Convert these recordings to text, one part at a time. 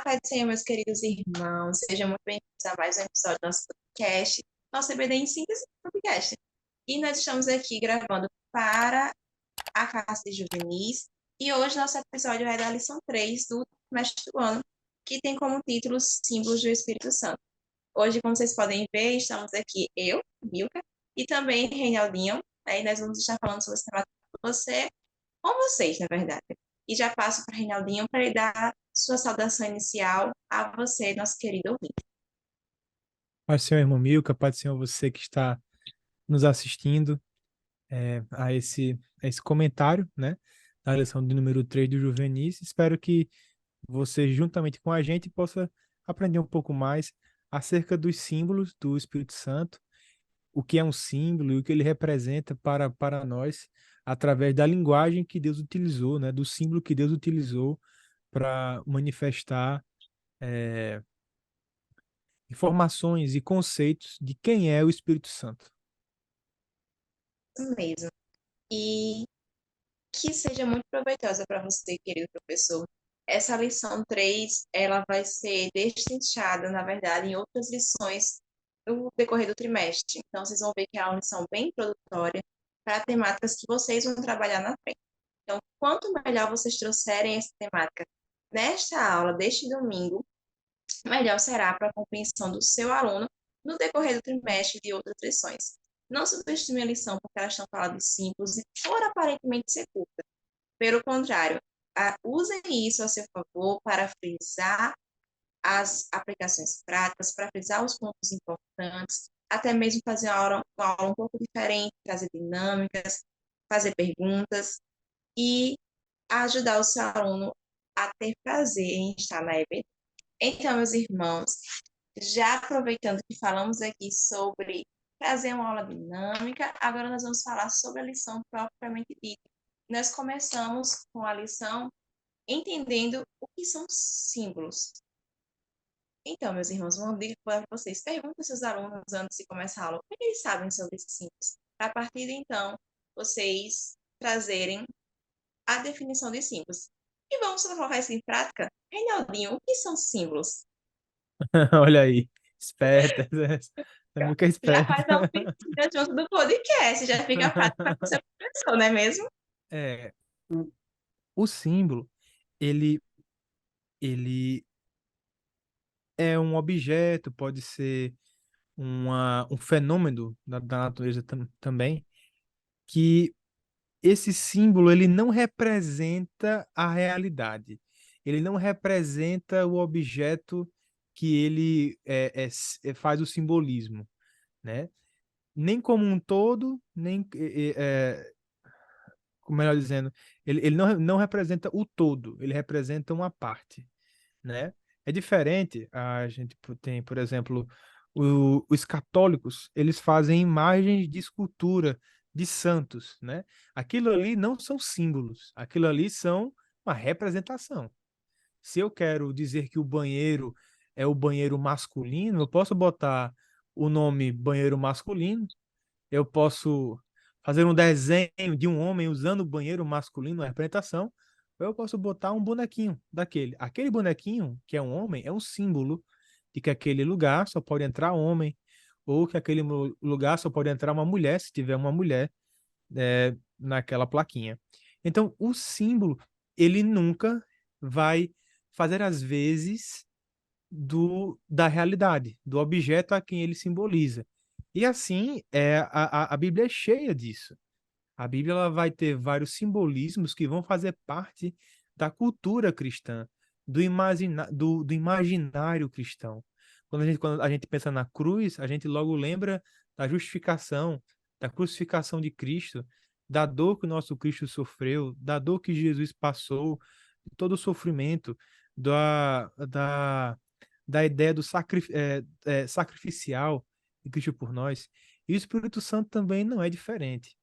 Pai do Senhor, meus queridos irmãos, sejam muito bem-vindos a mais um episódio do nosso podcast, nosso EBD em Síntese podcast. E nós estamos aqui gravando para a classe de juvenis, e hoje nosso episódio é da lição 3 do trimestre do ano, que tem como título Símbolos do Espírito Santo. Hoje, como vocês podem ver, estamos aqui eu, Milka, e também Reinaldinho. Aí nós vamos estar falando sobre esse tema com você, com vocês, na verdade. E já passo para o Reinaldinho para ele dar sua saudação inicial a você, nosso querido ouvinte. Paz do Senhor, irmão Milka, paz do Senhor, você que está nos assistindo a esse comentário, né, da lição do número 3 do Juvenis. Espero que você, juntamente com a gente, possa aprender um pouco mais acerca dos símbolos do Espírito Santo, o que é um símbolo e o que ele representa para nós, através da linguagem que Deus utilizou, né, do símbolo que Deus utilizou para manifestar informações e conceitos de quem é o Espírito Santo. Isso mesmo. E que seja muito proveitosa para você, querido professor. Essa lição 3, ela vai ser destrinchada, na verdade, em outras lições no decorrer do trimestre. Então, vocês vão ver que é uma lição bem introdutória para temáticas que vocês vão trabalhar na frente. Então, quanto melhor vocês trouxerem essa temática nesta aula deste domingo, melhor será para a compreensão do seu aluno no decorrer do trimestre de outras lições. Não subestime a lição porque elas estão falando simples e por aparentemente ser curta. Pelo contrário, usem isso a seu favor para frisar as aplicações práticas, para frisar os pontos importantes, até mesmo fazer uma aula um pouco diferente, trazer dinâmicas, fazer perguntas e ajudar o seu aluno a ter prazer em estar na EBD. Então, meus irmãos, já aproveitando que falamos aqui sobre fazer uma aula dinâmica, agora nós vamos falar sobre a lição propriamente dita. Nós começamos com a lição entendendo o que são símbolos. Então, meus irmãos, uma dica para vocês: perguntem aos seus alunos antes de começar a aula o que eles sabem sobre esses símbolos. A partir de então, vocês trazerem a definição de símbolos. E vamos colocar isso em prática? Reinaldinho, o que são símbolos? Olha aí, esperta, é muito Já esperta. faz a oficina junto do podcast, já fica prático para você professor, não é mesmo? É, o símbolo, ele, ele é um objeto, pode ser um fenômeno da natureza também, que esse símbolo ele não representa a realidade, ele não representa o objeto que ele faz o simbolismo, né? Nem como um todo, nem melhor dizendo, ele não representa o todo, ele representa uma parte, né? É diferente, a gente tem, por exemplo, os católicos, eles fazem imagens de escultura de santos, né? Aquilo ali não são símbolos, aquilo ali são uma representação. Se eu quero dizer que o banheiro é o banheiro masculino, eu posso botar o nome banheiro masculino, eu posso fazer um desenho de um homem usando o banheiro masculino na representação, ou eu posso botar um bonequinho daquele. Aquele bonequinho, que é um homem, é um símbolo de que aquele lugar só pode entrar homem, ou que aquele lugar só pode entrar uma mulher, se tiver uma mulher naquela plaquinha. Então, o símbolo, ele nunca vai fazer as vezes da realidade, do objeto a quem ele simboliza. E assim, a Bíblia é cheia disso. A Bíblia ela vai ter vários simbolismos que vão fazer parte da cultura cristã, do imaginário cristão. Quando a gente pensa na cruz, a gente logo lembra da justificação, da crucificação de Cristo, da dor que o nosso Cristo sofreu, da dor que Jesus passou, de todo o sofrimento, da ideia do sacrificial de Cristo por nós. E o Espírito Santo também não é diferente.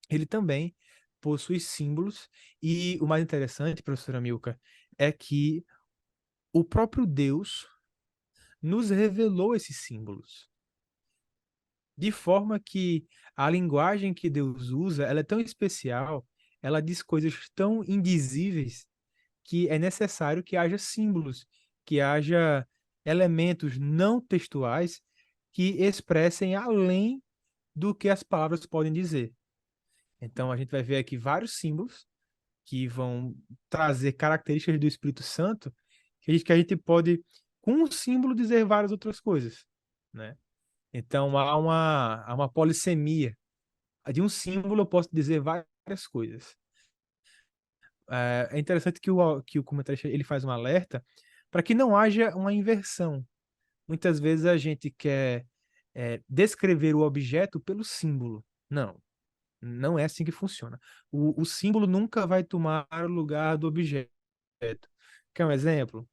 Ele também possui símbolos, e o mais interessante, professora Milka, é que o próprio Deus nos revelou esses símbolos, de forma que a linguagem que Deus usa, ela é tão especial, ela diz coisas tão indizíveis que é necessário que haja símbolos. que haja elementos não textuais que expressem além do que as palavras podem dizer. Então, a gente vai ver aqui vários símbolos que vão trazer características do Espírito Santo que a gente pode, com um símbolo, dizer várias outras coisas, né? Então, há uma polissemia. De um símbolo eu posso dizer várias coisas. É interessante que o comentarista ele faz um alerta para que não haja uma inversão. Muitas vezes a gente quer descrever o objeto pelo símbolo. Não, não é assim que funciona. O símbolo nunca vai tomar o lugar do objeto. Quer um exemplo?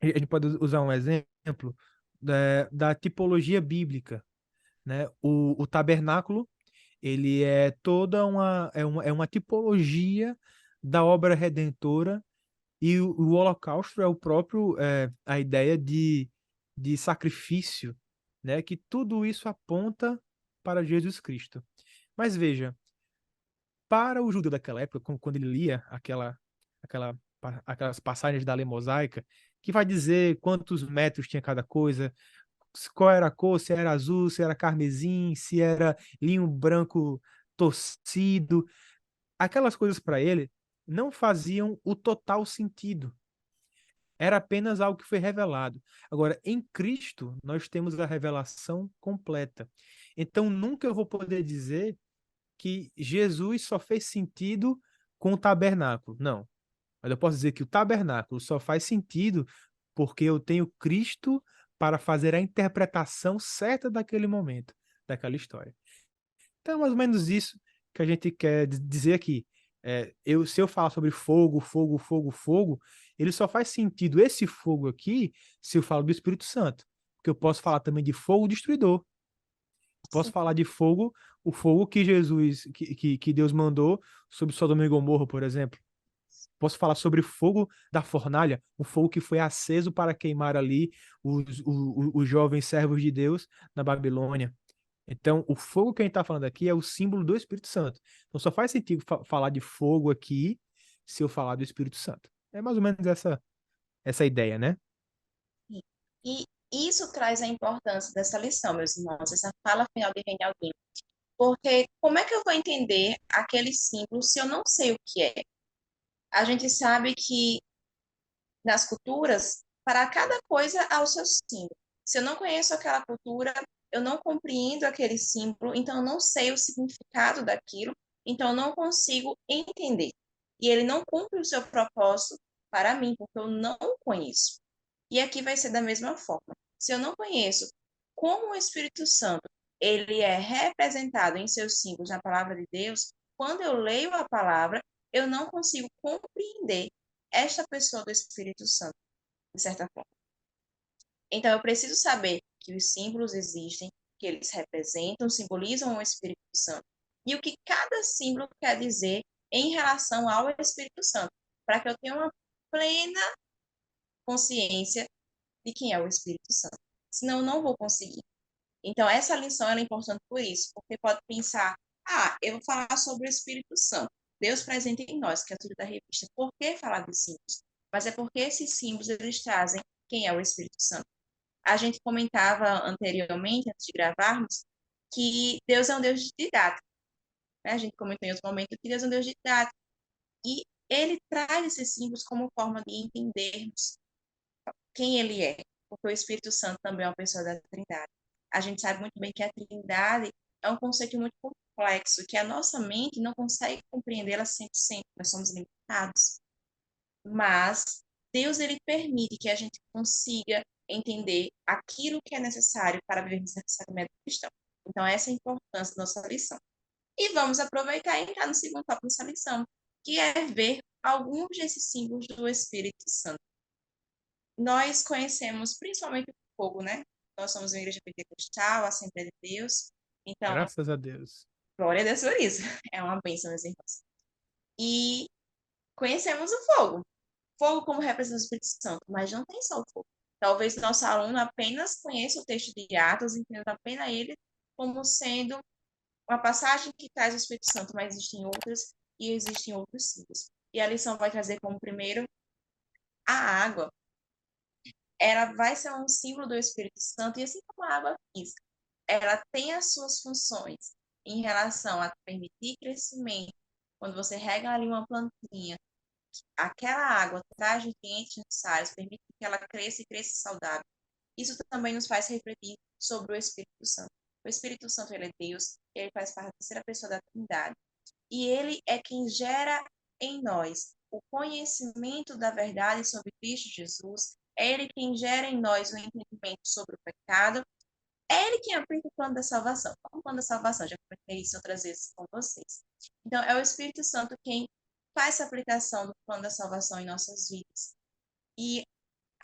A gente pode usar um exemplo da tipologia bíblica, né? O tabernáculo, ele é toda é uma tipologia da obra redentora e o holocausto é o próprio, a ideia de sacrifício, né? Que tudo isso aponta para Jesus Cristo. Mas veja, para o judeu daquela época, quando ele lia aquelas passagens da lei mosaica, que vai dizer quantos metros tinha cada coisa, qual era a cor, se era azul, se era carmesim, se era linho branco torcido, aquelas coisas para ele não faziam o total sentido. Era apenas algo que foi revelado. Agora, em Cristo, nós temos a revelação completa. Então, nunca eu vou poder dizer que Jesus só fez sentido com o tabernáculo. Não. Mas eu posso dizer que o tabernáculo só faz sentido porque eu tenho Cristo para fazer a interpretação certa daquele momento, daquela história. Então, é mais ou menos isso que a gente quer dizer aqui. Se eu falar sobre fogo, fogo, fogo, fogo, ele só faz sentido esse fogo aqui se eu falo do Espírito Santo. Porque eu posso falar também de fogo destruidor. Posso Sim. falar de fogo, o fogo que que Deus mandou sobre Sodoma e Gomorra, por exemplo. Posso falar sobre o fogo da fornalha, o fogo que foi aceso para queimar ali os jovens servos de Deus na Babilônia. Então, o fogo que a gente está falando aqui é o símbolo do Espírito Santo. Então, só faz sentido falar de fogo aqui se eu falar do Espírito Santo. É mais ou menos essa ideia, né? E isso traz a importância dessa lição, meus irmãos, essa fala final de Reinaldinho. Porque como é que eu vou entender aquele símbolo se eu não sei o que é? A gente sabe que nas culturas, para cada coisa há o seu símbolo. Se eu não conheço aquela cultura, eu não compreendo aquele símbolo, então eu não sei o significado daquilo, então eu não consigo entender. E ele não cumpre o seu propósito para mim, porque eu não o conheço. E aqui vai ser da mesma forma. Se eu não conheço como o Espírito Santo ele é representado em seus símbolos na palavra de Deus, quando eu leio a palavra, eu não consigo compreender esta pessoa do Espírito Santo, de certa forma. Então, eu preciso saber que os símbolos existem, que eles representam, simbolizam o Espírito Santo, e o que cada símbolo quer dizer em relação ao Espírito Santo, para que eu tenha uma plena consciência de quem é o Espírito Santo. Senão, eu não vou conseguir. Então, essa lição é importante por isso, porque pode pensar, eu vou falar sobre o Espírito Santo, Deus presente em nós, que é tudo da revista. Por que falar de símbolos? Mas é porque esses símbolos, eles trazem quem é o Espírito Santo. A gente comentava anteriormente, antes de gravarmos, que Deus é um Deus didático. Né? A gente comentou em outro momento que Deus é um Deus didático. E ele traz esses símbolos como forma de entendermos quem ele é, porque o Espírito Santo também é uma pessoa da Trindade. A gente sabe muito bem que a Trindade é um conceito muito complexo, que a nossa mente não consegue compreendê-la 100%, nós somos limitados. Mas Deus ele permite que a gente consiga entender aquilo que é necessário para viver nesse sacramento cristão. Então, essa é a importância da nossa lição. E vamos aproveitar e entrar no segundo tópico dessa lição, que é ver alguns desses símbolos do Espírito Santo. Nós conhecemos principalmente o fogo, né? Nós somos uma igreja pentecostal, Assembleia de Deus. Então, Graças a Deus. glória a Deus por isso. É uma bênção, meus irmãos. E conhecemos o fogo. Fogo como representa o Espírito Santo, mas não tem só o fogo. Talvez nosso aluno apenas conheça o texto de Atos, entenda apenas ele como sendo uma passagem que traz o Espírito Santo, mas existem outras e existem outros símbolos. E a lição vai trazer como primeiro a água. ela vai ser um símbolo do Espírito Santo, e assim como a água física, ela tem as suas funções em relação a permitir crescimento. Quando você rega ali uma plantinha, aquela água traz nutrientes necessários, permite que ela cresça e cresça saudável. Isso também nos faz refletir sobre o Espírito Santo. O Espírito Santo, ele é Deus, ele faz parte da terceira pessoa da Trindade. E ele é quem gera em nós o conhecimento da verdade sobre Cristo Jesus. É ele quem gera em nós o entendimento sobre o pecado. É ele quem aplica o plano da salvação. O plano da salvação, já comentei isso outras vezes com vocês. Então, é o Espírito Santo quem faz essa aplicação do plano da salvação em nossas vidas. E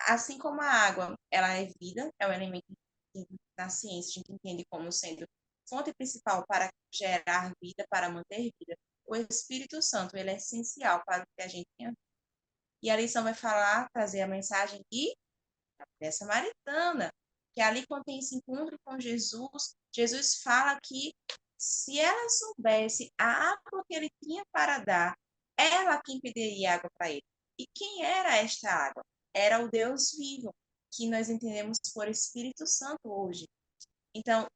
assim como a água, ela é vida, é um elemento que na ciência a gente entende como sendo fonte principal para gerar vida, para manter vida. O Espírito Santo, ele é essencial para o que a gente tem. E a lição vai falar, trazer a mensagem de dessa samaritana, que ali quando tem esse encontro com Jesus, Jesus fala que se ela soubesse a água que ele tinha para dar, ela quem pediria água para ele. E quem era esta água? Era o Deus vivo, que nós entendemos por Espírito Santo hoje. Então,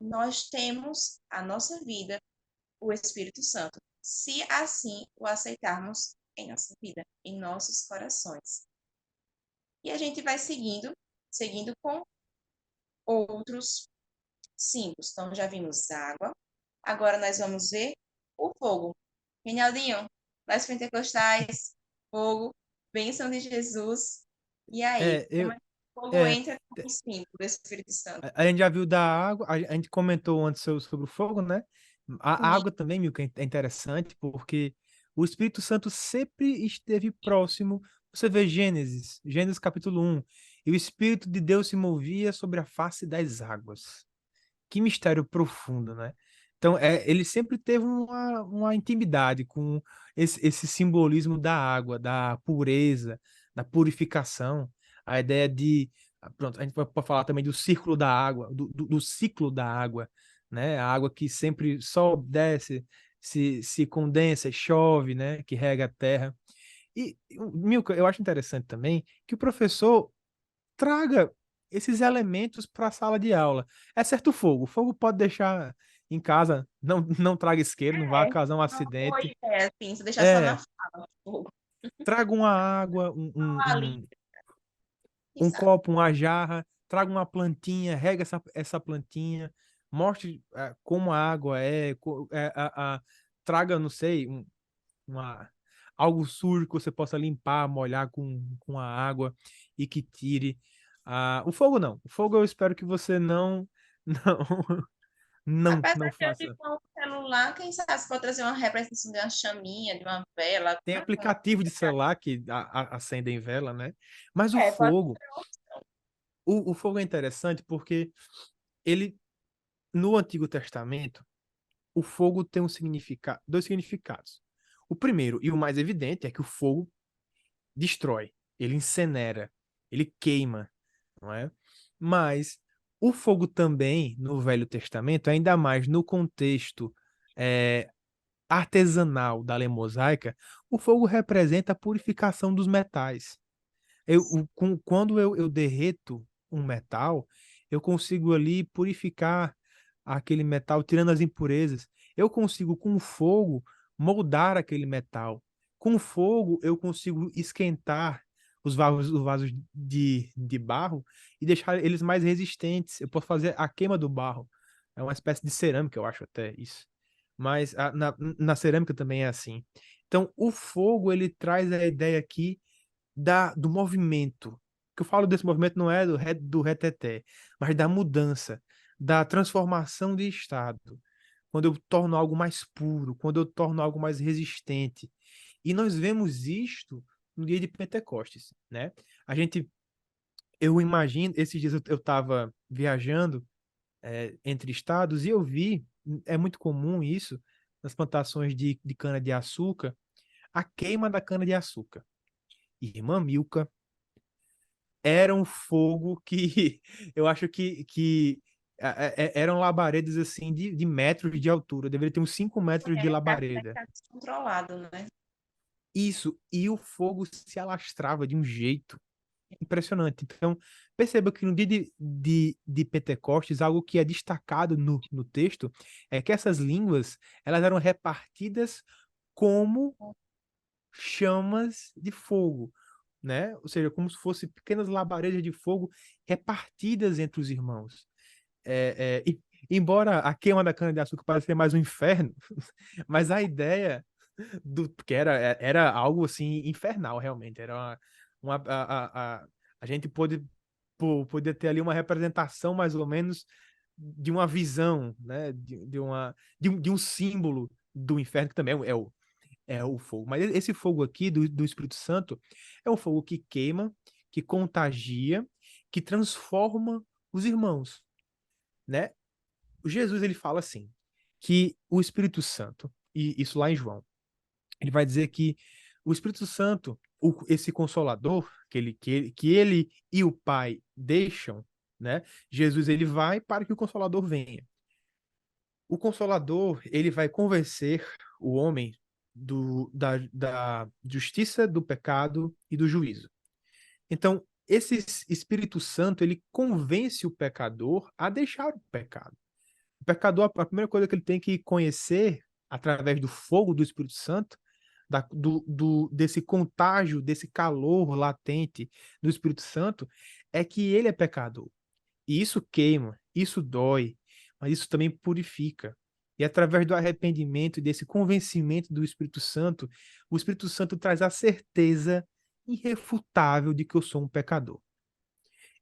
nós temos a nossa vida, o Espírito Santo, se assim o aceitarmos em nossa vida, em nossos corações. E a gente vai seguindo com outros símbolos. Então, já vimos água. Agora nós vamos ver o fogo. Reinaldinho, nós pentecostais, fogo, bênção de Jesus. E aí, É, como eu, é que o fogo é, entra como símbolo do Espírito Santo? a gente já viu da água, a gente comentou antes sobre o fogo, né? A Sim, água também, Milka, é interessante porque o Espírito Santo sempre esteve próximo. Você vê Gênesis capítulo 1, e o Espírito de Deus se movia sobre a face das águas. Que mistério profundo, né? Então, ele sempre teve uma intimidade com esse simbolismo da água, da pureza, da purificação, a ideia de. Pronto, a gente pode falar também do círculo da água, do ciclo da água, né? A água que sempre sobe, desce, se condensa, chove, né? Que rega a terra. E, Milka, eu acho interessante também que o professor traga esses elementos para a sala de aula. É certo o fogo. O fogo pode deixar em casa, não traga isqueiro, não vai é causar um uma boa acidente. ideia, assim, se deixar só na É, fala, fogo. traga uma água, Ali, quem um sabe? copo, uma jarra, traga uma plantinha, rega essa plantinha, mostre como a água traga, não sei, uma, algo sujo que você possa limpar, molhar com a água e que tire. O fogo não. O fogo eu espero que você não, não Apesar de eu ir faça. com o celular, quem sabe você pode trazer uma representação de uma chaminha, de uma vela. Tem aplicativo de celular que acendem vela, né? Mas o É, pode fogo, o fogo é interessante porque ele, no Antigo Testamento, o fogo tem dois significados. O primeiro e o mais evidente é que o fogo destrói, ele incinera, ele queima, não é? Mas o fogo também, no Velho Testamento, ainda mais no contexto é, artesanal da lei mosaica, o fogo representa a purificação dos metais. Quando eu derreto um metal, eu consigo ali purificar aquele metal, tirando as impurezas. Eu consigo, com o fogo, moldar aquele metal. Com o fogo, eu consigo esquentar os vasos de barro e deixar eles mais resistentes. Eu posso fazer a queima do barro. É uma espécie de cerâmica, eu acho até isso. Mas na cerâmica também é assim. Então, o fogo, ele traz a ideia aqui do movimento. Que eu falo desse movimento não é do reteté, mas da mudança, da transformação de estado. Quando eu torno algo mais puro, quando eu torno algo mais resistente. E nós vemos isto no dia de Pentecostes, né? A gente, eu imagino, esses dias eu estava viajando entre estados e eu vi, é muito comum isso, nas plantações de cana-de-açúcar, a queima da cana-de-açúcar. Irmã Milka, era um fogo que eu acho que eram labaredas assim de metros de altura, deveria ter uns 5 metros de Deve labareda. estar descontrolado, né? Isso, e o fogo se alastrava de um jeito. impressionante. Então, perceba que no dia de Pentecostes, algo que é destacado no texto é que essas línguas, elas eram repartidas como chamas de fogo, né? Ou seja, como se fossem pequenas labaredas de fogo repartidas entre os irmãos. Embora a queima da cana-de-açúcar pareça ser mais um inferno, mas a ideia porque era algo assim infernal, realmente. Era a gente poder ter ali uma representação mais ou menos de uma visão, né? De um símbolo do inferno, que também é o fogo. Mas esse fogo aqui do Espírito Santo é um fogo que queima, que contagia, que transforma os irmãos, né? Jesus ele fala assim, que o Espírito Santo, e isso lá em João, ele vai dizer que o Espírito Santo, esse consolador que ele e o Pai deixam, né? Jesus ele vai para que o consolador venha. O consolador, ele vai convencer o homem da justiça, do pecado e do juízo. Então, esse Espírito Santo, ele convence o pecador a deixar o pecado. O pecador, a primeira coisa que ele tem que conhecer, através do fogo do Espírito Santo, desse contágio, desse calor latente do Espírito Santo, é que ele é pecador. E isso queima, isso dói, mas isso também purifica. E através do arrependimento e desse convencimento do Espírito Santo, o Espírito Santo traz a certeza irrefutável de que eu sou um pecador.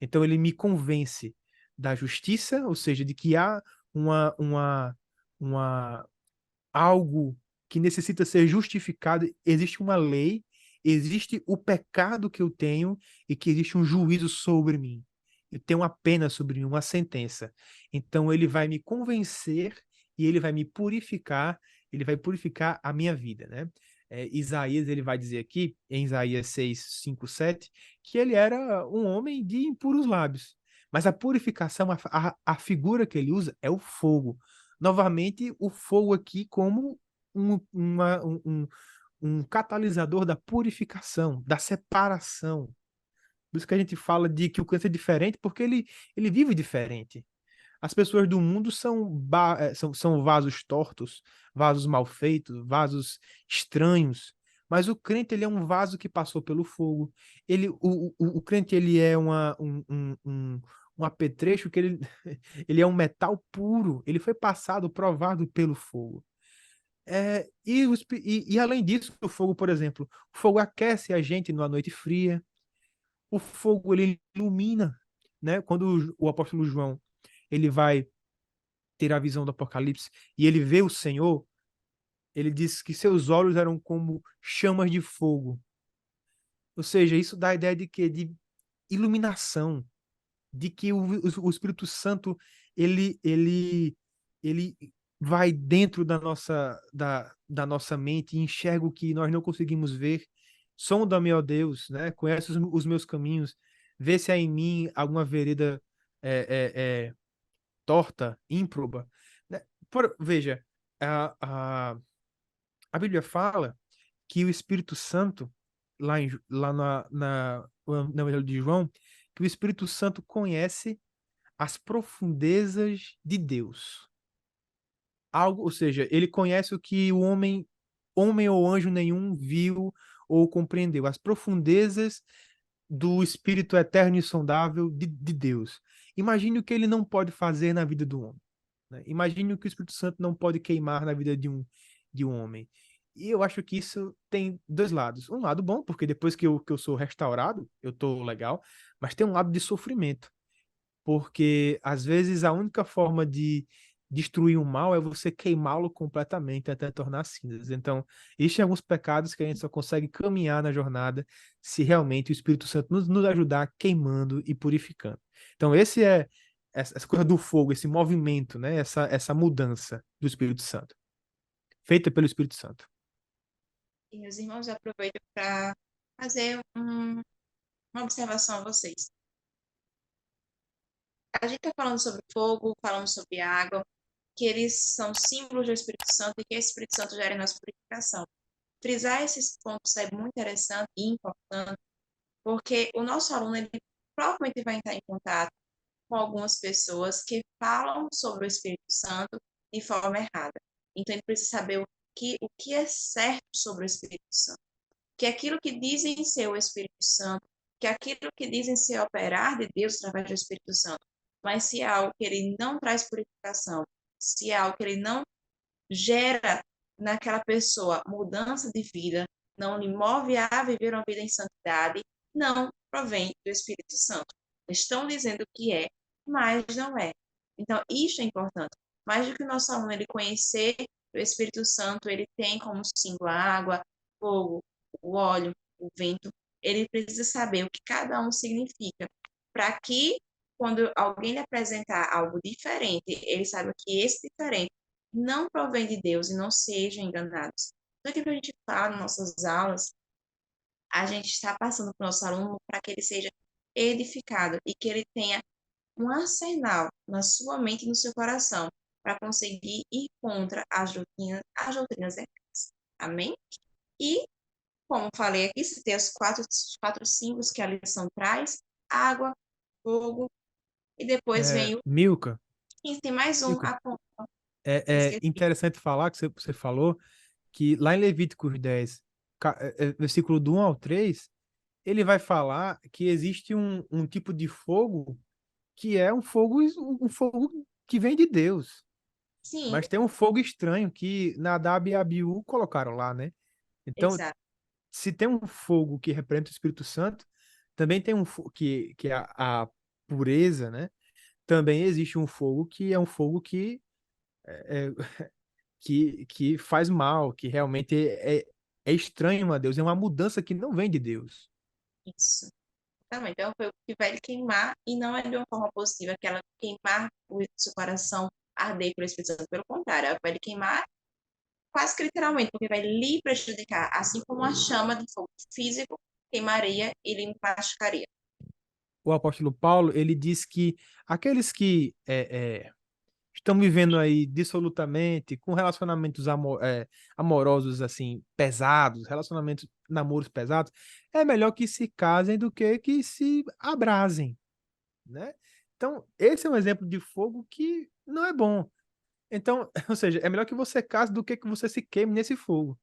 Então ele me convence da justiça, ou seja, de que há uma, uma, uma algo que necessita ser justificado, existe uma lei, existe o pecado que eu tenho e que existe um juízo sobre mim. Eu tenho uma pena sobre mim, uma sentença. Então ele vai me convencer e ele vai me purificar, ele vai purificar a minha vida, né? Isaías, ele vai dizer aqui, em Isaías 6, 5, 7, que ele era um homem de impuros lábios. Mas a purificação, a figura que ele usa é o fogo. Novamente, o fogo aqui como um catalisador da purificação, da separação. Por isso que a gente fala de que o câncer é diferente, porque ele vive diferente. As pessoas do mundo são vasos tortos, vasos mal feitos, vasos estranhos. Mas o crente ele é um vaso que passou pelo fogo. O crente ele é um apetrecho que ele é um metal puro. Ele foi passado, provado pelo fogo. E além disso, o fogo, por exemplo, o fogo aquece a gente numa noite fria. O fogo ele ilumina, né? Quando o apóstolo João ele vai ter a visão do Apocalipse e ele vê o Senhor, ele diz que seus olhos eram como chamas de fogo. Ou seja, isso dá a ideia de quê? De iluminação, de que o Espírito Santo ele vai dentro da nossa mente e enxerga o que nós não conseguimos ver. Sonda-me, ó Deus, né? Conhece os meus caminhos, vê se há em mim alguma vereda é, torta, ímproba. Né? Veja, a, a, a Bíblia fala que o Espírito Santo, lá no Evangelho de João, que o Espírito Santo conhece as profundezas de Deus. Algo, ou seja, ele conhece o que o homem ou anjo nenhum viu ou compreendeu, as profundezas do Espírito eterno e insondável de Deus. Imagine o que ele não pode fazer na vida do homem. Né? Imagine o que o Espírito Santo não pode queimar na vida de um homem. E eu acho que isso tem dois lados. Um lado bom, porque depois que eu sou restaurado, eu estou legal, mas tem um lado de sofrimento, porque às vezes a única forma de destruir o mal é você queimá-lo completamente até tornar cinzas. Então, existem alguns pecados que a gente só consegue caminhar na jornada se realmente o Espírito Santo nos ajudar queimando e purificando. Então, esse é essa coisa do fogo, esse movimento, né? Essa mudança do Espírito Santo, feita pelo Espírito Santo. E os irmãos aproveitam para fazer uma observação a vocês. A gente está falando sobre fogo, falando sobre água, que eles são símbolos do Espírito Santo e que esse Espírito Santo gera a nossa purificação. Frisar esses pontos é muito interessante e importante, Porque o nosso aluno, ele provavelmente vai entrar em contato com algumas pessoas que falam sobre o Espírito Santo de forma errada. Então, ele precisa saber o que é certo sobre o Espírito Santo. Que aquilo que dizem ser o Espírito Santo, que aquilo que dizem ser operar de Deus através do Espírito Santo, mas se é algo que ele não traz purificação, se é algo que ele não gera naquela pessoa mudança de vida, não lhe move a viver uma vida em santidade, não provém do Espírito Santo. Estão dizendo que é, mas não é. Então, isso é importante. Mais do que o nosso aluno ele conhecer o Espírito Santo, ele tem como símbolo a água, fogo, o óleo, o vento. Ele precisa saber o que cada um significa, para que quando alguém lhe apresentar algo diferente, ele saiba que esse diferente não provém de Deus e não sejam enganados. Tudo aquilo que a gente fala nas nossas aulas, a gente está passando para o nosso aluno para que ele seja edificado e que ele tenha um arsenal na sua mente e no seu coração para conseguir ir contra as doutrinas erradas. Amém? E, como falei aqui, se tem os quatro símbolos que a lição traz, água, fogo, e depois vem o... Milka, E tem mais um, Milka, é esqueci. interessante falar que você falou que lá em Levíticos 10, versículo do 1 ao 3, ele vai falar que existe um tipo de fogo que é um fogo que vem de Deus. Sim, Mas tem um fogo estranho que Nadab e Abiú colocaram lá, né? Então, exato. se tem um fogo que representa o Espírito Santo, também tem que é a pureza, né? Também existe um fogo que é um fogo é, que faz mal, que realmente é estranho a Deus, é uma mudança que não vem de Deus. Isso. Também. Então, foi o que vai lhe queimar, e não é de uma forma positiva, aquela queimar o seu coração arder pelo Espírito Santo. Pelo contrário, ela vai lhe queimar quase que literalmente, porque vai lhe prejudicar, assim como a chama de fogo físico queimaria e lhe machucaria. O apóstolo Paulo, ele diz que aqueles que estão vivendo aí dissolutamente, com relacionamentos amorosos assim pesados, relacionamentos, namoros pesados, é melhor que se casem do que se abrasem, né? Então, esse é um exemplo de fogo que não é bom. Então, ou seja, é melhor que você case do que você se queime nesse fogo.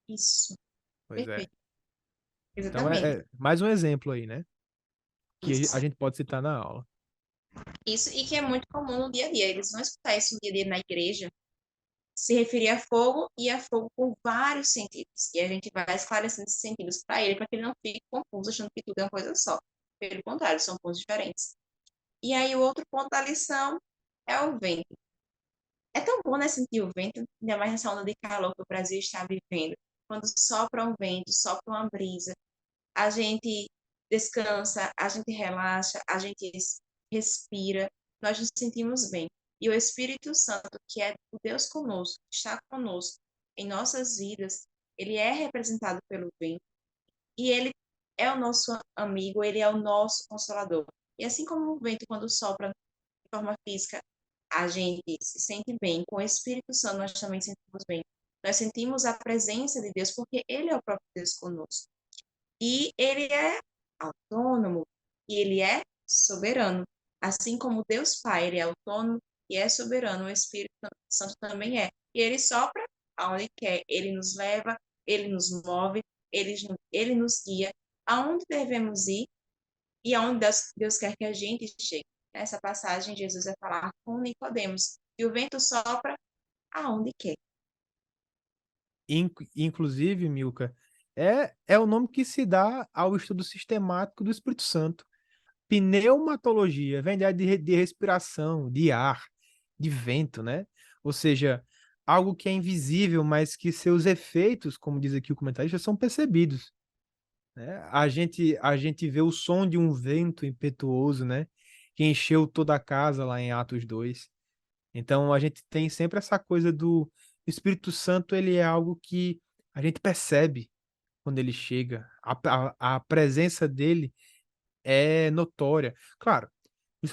Isso. Pois é. Perfeito. Então, Exatamente. é mais um exemplo aí, né? Que a Isso. gente pode citar na aula. Isso, e que é muito comum no dia a dia. Eles vão escutar isso no dia a dia na igreja, se referir a fogo e a fogo com vários sentidos. E a gente vai esclarecendo esses sentidos para ele, para que ele não fique confuso, achando que tudo é uma coisa só. Pelo contrário, são pontos diferentes. E aí, o outro ponto da lição é o vento. É tão bom, né, sentir o vento, ainda mais nessa onda de calor que o Brasil está vivendo. Quando sopra um vento, sopra uma brisa, a gente descansa, a gente relaxa, a gente respira, nós nos sentimos bem. E o Espírito Santo, que é o Deus conosco, que está conosco em nossas vidas, ele é representado pelo vento e ele é o nosso amigo, ele é o nosso consolador. E assim como o vento, quando sopra de forma física, a gente se sente bem. Com o Espírito Santo, nós também sentimos bem. Nós sentimos a presença de Deus, porque Ele é o próprio Deus conosco. E Ele é autônomo e Ele é soberano. Assim como Deus Pai, Ele é autônomo e é soberano, o Espírito Santo também é. E Ele sopra aonde quer. Ele nos leva, Ele nos move, Ele nos guia aonde devemos ir e aonde Deus quer que a gente chegue. Nessa passagem, Jesus vai falar com Nicodemos, e o vento sopra aonde quer. Inclusive, Milka, é o nome que se dá ao estudo sistemático do Espírito Santo. Pneumatologia vem de respiração, de ar, de vento, né? Ou seja, algo que é invisível, mas que seus efeitos, como diz aqui o comentarista, são percebidos, né? A gente vê o som de um vento impetuoso, né? Que encheu toda a casa lá em Atos 2. Então a gente tem sempre essa coisa do Espírito Santo, ele é algo que a gente percebe quando ele chega. A presença dele é notória. Claro,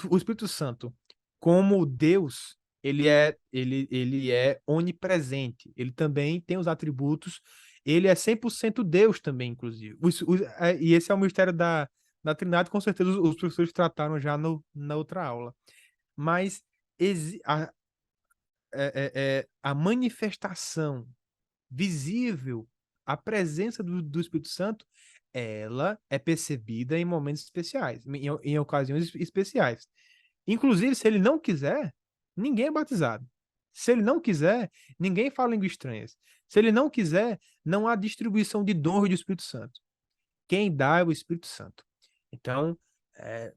o Espírito Santo, como Deus, ele é onipresente. Ele também tem os atributos ele é 100% Deus também, inclusive. E esse é o mistério da Trindade, com certeza os professores trataram já na outra aula. Mas exi- a, a manifestação visível, a presença do Espírito Santo, ela é percebida em momentos especiais, em ocasiões especiais. Inclusive, se ele não quiser, ninguém é batizado. Se ele não quiser, ninguém fala língua estranhas. Se ele não quiser, não há distribuição de dons do Espírito Santo. Quem dá é o Espírito Santo. Então,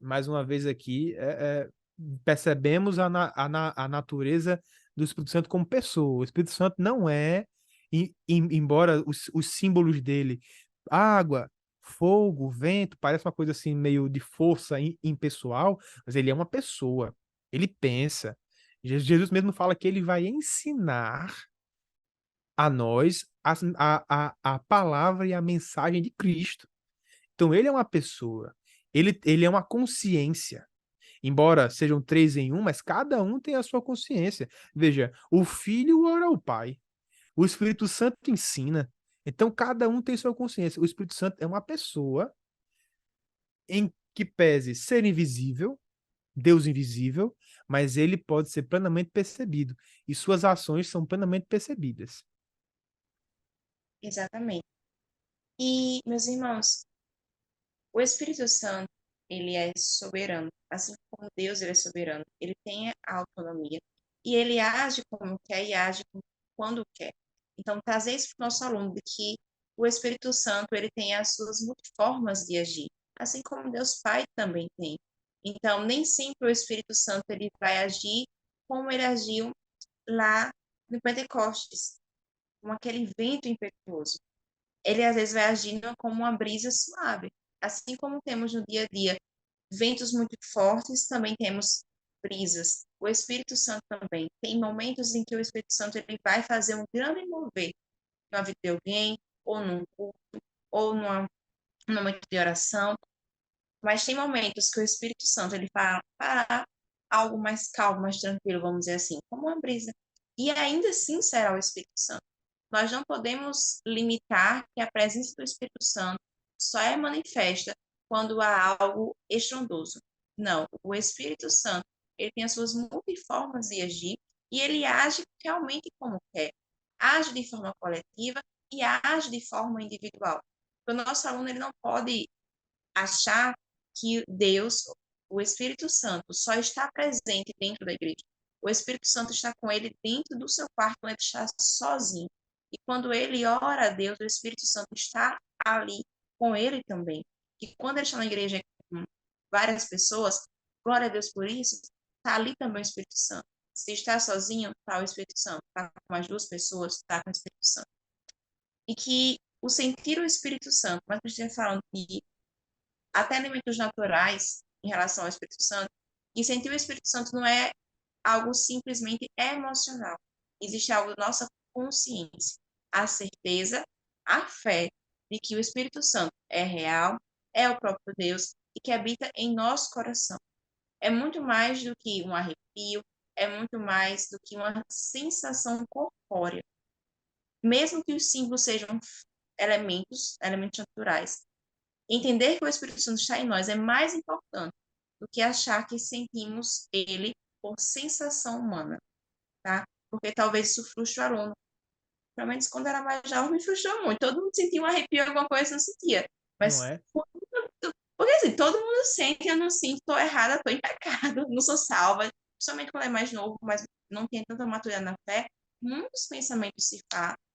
mais uma vez aqui, percebemos a natureza do Espírito Santo como pessoa. O Espírito Santo não é, embora os símbolos dele, água, fogo, vento, parece uma coisa assim meio de força impessoal, mas ele é uma pessoa. Ele pensa. Jesus mesmo fala que ele vai ensinar a nós a palavra e a mensagem de Cristo. Então, ele é uma pessoa, ele é uma consciência. Embora sejam três em um, mas cada um tem a sua consciência. Veja, o Filho ora ao Pai, o Espírito Santo ensina. Então, cada um tem sua consciência. O Espírito Santo é uma pessoa em que pese ser invisível, Deus invisível, mas ele pode ser plenamente percebido. E suas ações são plenamente percebidas. Exatamente. E, meus irmãos, o Espírito Santo, ele é soberano. Assim como Deus, ele é soberano. Ele tem a autonomia. E ele age como quer e age quando quer. Então, trazer isso para o nosso aluno, de que o Espírito Santo, ele tem as suas multiformas de agir. Assim como Deus Pai também tem. Então, nem sempre o Espírito Santo, ele vai agir como ele agiu lá no Pentecostes, com aquele vento impetuoso. Ele às vezes vai agindo como uma brisa suave. Assim como temos no dia a dia ventos muito fortes, também temos brisas. O Espírito Santo também. Tem momentos em que o Espírito Santo ele vai fazer um grande mover na vida de alguém, ou num culto, ou num momento de oração. Mas tem momentos que o Espírito Santo ele fala para algo mais calmo, mais tranquilo, vamos dizer assim, como uma brisa. E ainda assim será o Espírito Santo. Nós não podemos limitar que a presença do Espírito Santo só é manifesta quando há algo estrondoso. Não, o Espírito Santo, ele tem as suas multiformas de agir e ele age realmente como quer. Age de forma coletiva e age de forma individual. O nosso aluno ele não pode achar que Deus, o Espírito Santo, só está presente dentro da igreja. O Espírito Santo está com ele dentro do seu quarto, quando ele está sozinho. E quando ele ora a Deus, o Espírito Santo está ali com ele também. E quando ele está na igreja com várias pessoas, glória a Deus por isso, está ali também o Espírito Santo. Se está sozinho, está o Espírito Santo. Está com as duas pessoas, está com o Espírito Santo. E que o sentir o Espírito Santo, mas a gente está falando de até elementos naturais em relação ao Espírito Santo, e sentir o Espírito Santo não é algo simplesmente emocional. Existe algo da nossa consciência, a certeza, a fé de que o Espírito Santo é real, é o próprio Deus e que habita em nosso coração. É muito mais do que um arrepio, é muito mais do que uma sensação corpórea. Mesmo que os símbolos sejam elementos naturais, entender que o Espírito Santo está em nós é mais importante do que achar que sentimos ele por sensação humana, tá? Porque talvez isso frustre o aluno. Pelo menos quando era mais jovem, me frustrou muito. Todo mundo sentia um arrepio, alguma coisa, não sentia. Não Mas, é? porque assim, todo mundo sente, eu não sinto, estou errada, estou em pecado, não sou salva. Principalmente quando é mais novo, mas não tem tanta maturidade na fé, muitos pensamentos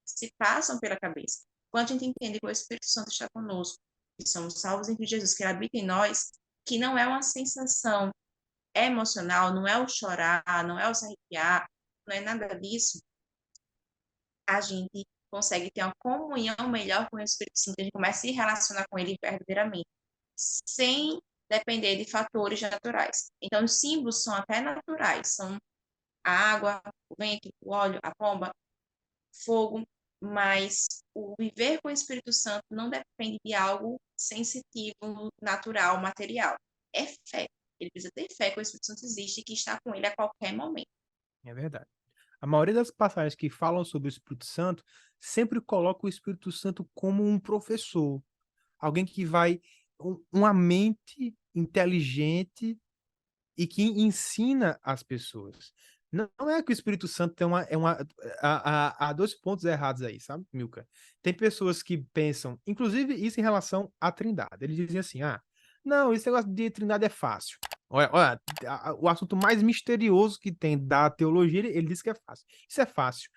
se passam pela cabeça. Quando a gente entende que o Espírito Santo está conosco, que somos salvos em Cristo Jesus, que ele habita em nós, que não é uma sensação emocional, não é o chorar, não é o se arrepiar, não é nada disso, a gente consegue ter uma comunhão melhor com o Espírito Santo, a gente começa a se relacionar com ele verdadeiramente, sem depender de fatores naturais. Então, os símbolos são até naturais, são a água, o vento, o óleo, a pomba, fogo, mas o viver com o Espírito Santo não depende de algo sensitivo, natural, material. É fé. Ele precisa ter fé que o Espírito Santo existe e que está com ele a qualquer momento. É verdade. A maioria das passagens que falam sobre o Espírito Santo sempre coloca o Espírito Santo como um professor, alguém que vai, uma mente inteligente e que ensina as pessoas. Não é que o Espírito Santo há dois pontos errados aí, sabe, Milka? Tem pessoas que pensam, inclusive isso em relação à Trindade. Eles dizem assim, não, esse negócio de Trindade é fácil. Olha, o assunto mais misterioso que tem da teologia, ele diz que é fácil. Isso é fácil.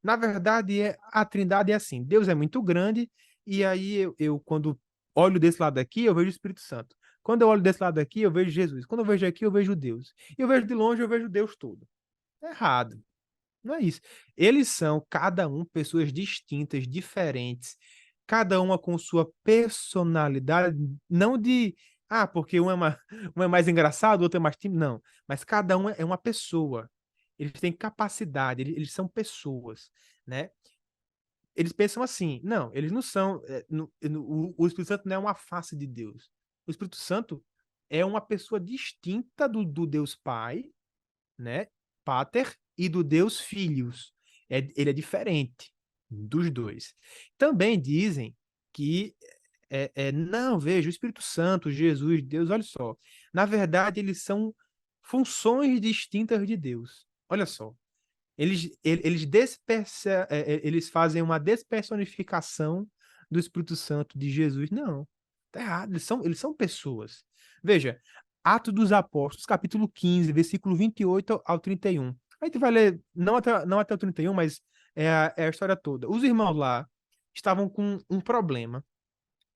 Na verdade, a Trindade é assim, Deus é muito grande, e aí quando olho desse lado aqui, eu vejo o Espírito Santo. Quando eu olho desse lado aqui, eu vejo Jesus. Quando eu vejo aqui, eu vejo Deus. E eu vejo de longe, eu vejo Deus todo. É errado. Não é isso. Eles são, cada um, pessoas distintas, diferentes. Cada uma com sua personalidade, não de, porque um é mais engraçado, o outro é mais tímido. Não. Mas cada um é uma pessoa. Eles têm capacidade, eles são pessoas, né? Eles pensam assim, não, eles não são, o Espírito Santo não é uma face de Deus. O Espírito Santo é uma pessoa distinta do Deus Pai, né, Pater, e do Deus Filhos. Ele é diferente dos dois. Também dizem que, não, veja, o Espírito Santo, Jesus, Deus, olha só, na verdade eles são funções distintas de Deus. Olha só, eles fazem uma despersonificação do Espírito Santo de Jesus. Não, tá errado. Eles são pessoas. Veja, Atos dos Apóstolos, capítulo 15, versículo 28 ao 31. A gente vai ler, não até o 31, mas é a história toda. Os irmãos lá estavam com um problema